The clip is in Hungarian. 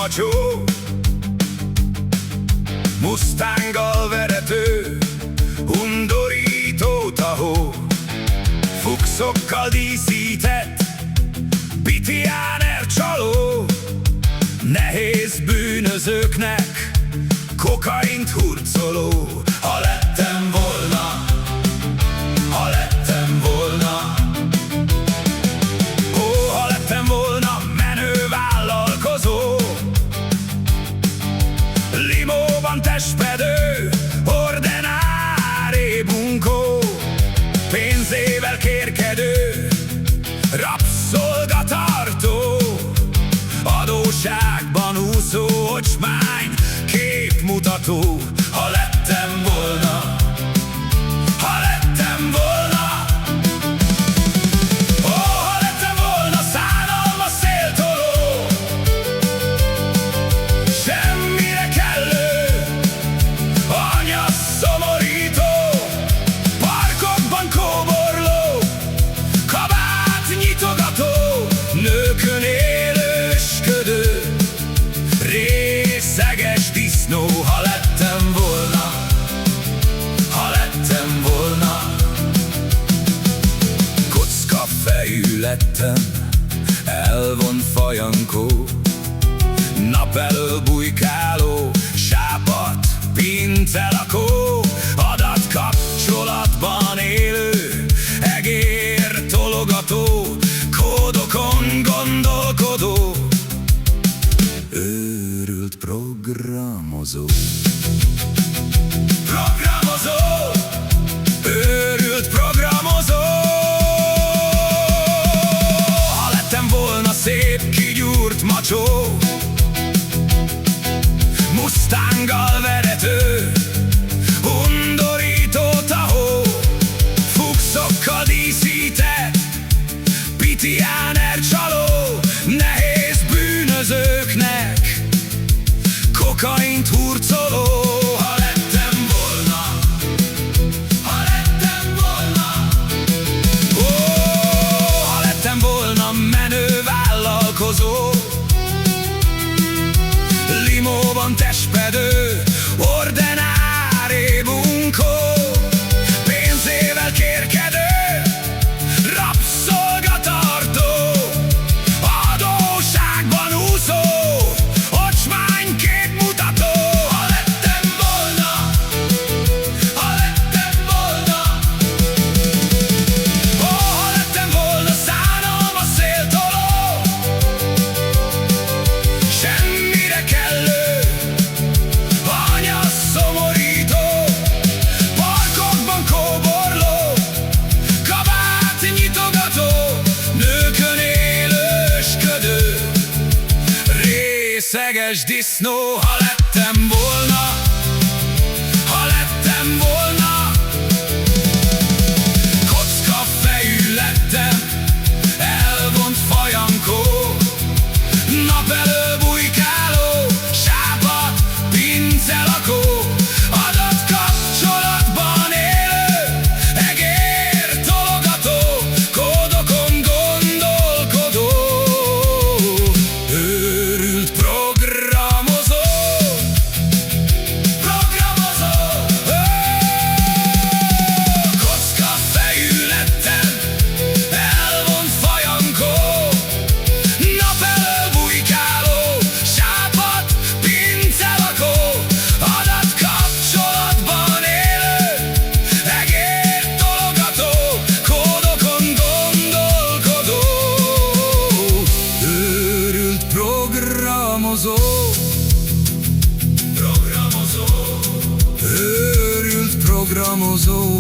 macsó, Mustanggal verető, undorító tahó, fuxokkal díszített, Pitiáner csaló. Nehéz bűnözőknek kokaint hurcoló. Ha lettem volna, ha lettem volna, ó, ha lettem volna menő vállalkozó, limóban testpedő, ordinári bunkó, pénzével kérkedő, rabszolgatartó, adósságban úszó ocsmány képmutató. Ha lettem volna, ha lettem volna, ó, ha lettem volna szánalmas széltoló, semmire kellő, anya szomorító, parkokban kóborló, kabát nyitogató, nőkön élősködő, részeges disznó. Ha lettem volna, ha lettem volna, kocka fejű lettem, elvont fajankó, nap elől bujkáló, sápadt pincelakó, adatkapcsolatban élő, egér tologató, kódokon gondolkodó, őrült programozó. Programozó, őrült programozó. Ha lettem volna szép kigyúrt macsó, Mustanggal verető, undorító tahó, fuxokkal díszített, Pitiáner csaló. Nehéz bűnözőknek kokaint hurcoló. Ha lettem volna, ha lettem volna, ó, ha lettem volna menő vállalkozó, limóban testpedő, ordinári bunkó, pénzével kérkedő, rabszolgatartó, adósságban úszó, ocsmány képmutató. Ha lettem volna, ha lettem volna, ó, ha lettem volna szánalmas széltoló, semmire kellő, anya szomorító, parkokban kóborló, kabát nyitogató, nőkön élősködő, részeges disznó. Ha lettem volna, ha lettem volna, kocka fejű lettem, elvont fajankó, nap elől bujkáló, sápadt pincelakó, adatkapcsolatban élő, egér tologató, kódokon gondolkodó, őrült programozó. Programozó, kocka fejű lettem, elvont fajankó, nap elől bujkáló, sápadt pincelakó, adatkapcsolatban élő, egér tologató, kódokon gondolkodó, őrült programozó. Programozó, őrült programozó.